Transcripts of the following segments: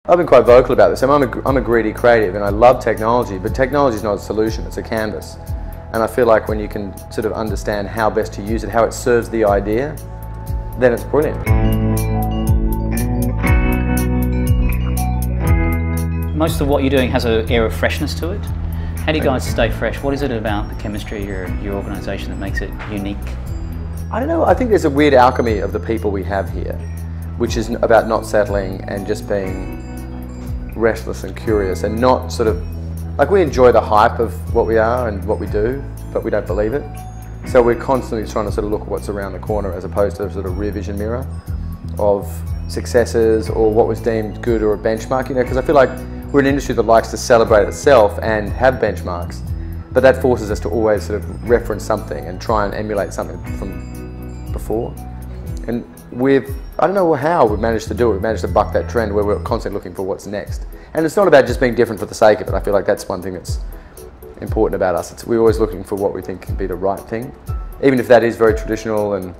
I've been quite vocal about this. I'm a greedy creative and I love technology, but technology is not a solution, it's a canvas. And I feel like when you can sort of understand how best to use it, how it serves the idea, then it's brilliant. Most of what you're doing has an air of freshness to it. How do you guys stay fresh? What is it about the chemistry of your organisation that makes it unique? I don't know, I think there's a weird alchemy of the people we have here, which is about not settling and just being restless and curious and not sort of, like we enjoy the hype of what we are and what we do, but we don't believe it. So we're constantly trying to sort of look at what's around the corner as opposed to a sort of rear vision mirror of successes or what was deemed good or a benchmark, you know, because I feel like we're an industry that likes to celebrate itself and have benchmarks, but that forces us to always sort of reference something and try and emulate something from before. And I don't know how we've managed to do it. We've managed to buck that trend where we're constantly looking for what's next. And it's not about just being different for the sake of it. I feel like that's one thing that's important about us. We're always looking for what we think can be the right thing, even if that is very traditional and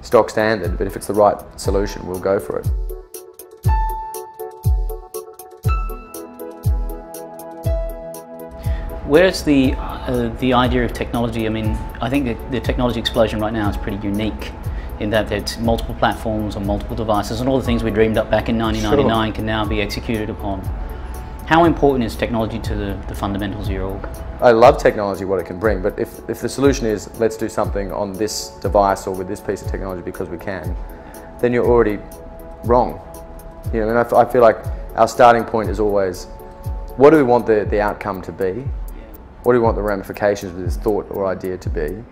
stock standard, but if it's the right solution, we'll go for it. Where's the idea of technology? I mean, I think the technology explosion right now is pretty unique in that there's multiple platforms on multiple devices and all the things we dreamed up back in 1999 sure. can now be executed upon. How important is technology to the fundamentals of your org? I love technology, what it can bring, but if the solution is let's do something on this device or with this piece of technology because we can, then you're already wrong. You know, and I feel like our starting point is always, what do we want the outcome to be? What do we want the ramifications of this thought or idea to be?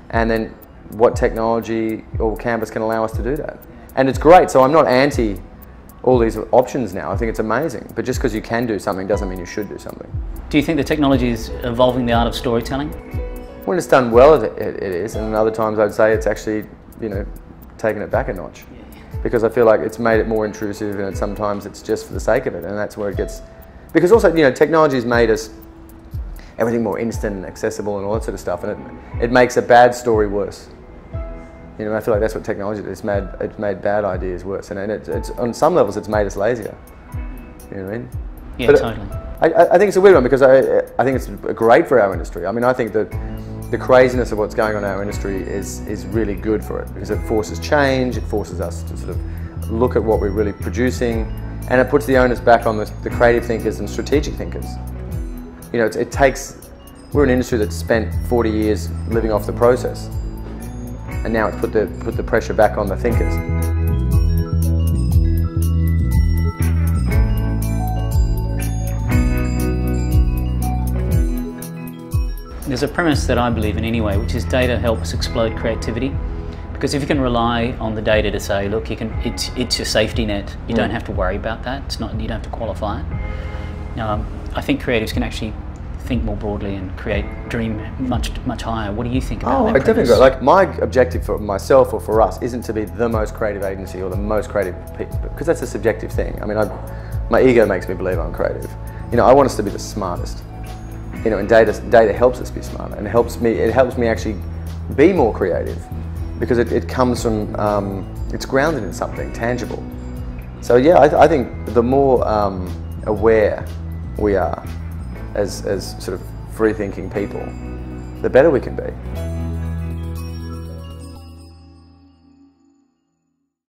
And then what technology or canvas can allow us to do that. And it's great, so I'm not anti all these options now. I think it's amazing, but just because you can do something doesn't mean you should do something. Do you think the technology is evolving the art of storytelling? When it's done well, it is, and other times I'd say it's actually, you know, taken it back a notch. Because I feel like it's made it more intrusive and sometimes it's just for the sake of it, and that's where it gets... Because also, you know, technology has made us everything more instant and accessible and all that sort of stuff, and it makes a bad story worse. You know, I feel like that's what technology is. It's made bad ideas worse, and it's on some levels it's made us lazier. You know what I mean? Yeah, but totally. I think it's a weird one because I think it's great for our industry. I mean, I think that the craziness of what's going on in our industry is really good for it because it forces change, it forces us to sort of look at what we're really producing, and it puts the onus back on the creative thinkers and strategic thinkers. You know, we're an industry that's spent 40 years living off the process, and now it's put the pressure back on the thinkers. There's a premise that I believe in anyway, which is data helps explode creativity. Because if you can rely on the data to say, look, it's your safety net, you don't have to worry about that. You don't have to qualify it. I think creatives can actually think more broadly and dream much higher. What do you think about that? I definitely agree. Like, my objective for myself or for us isn't to be the most creative agency or the most creative people, because that's a subjective thing. I mean, my ego makes me believe I'm creative. You know, I want us to be the smartest. You know, and data helps us be smarter, and it helps me actually be more creative because it comes from it's grounded in something tangible. So yeah, I think the more aware we are as sort of free-thinking people, the better we can be.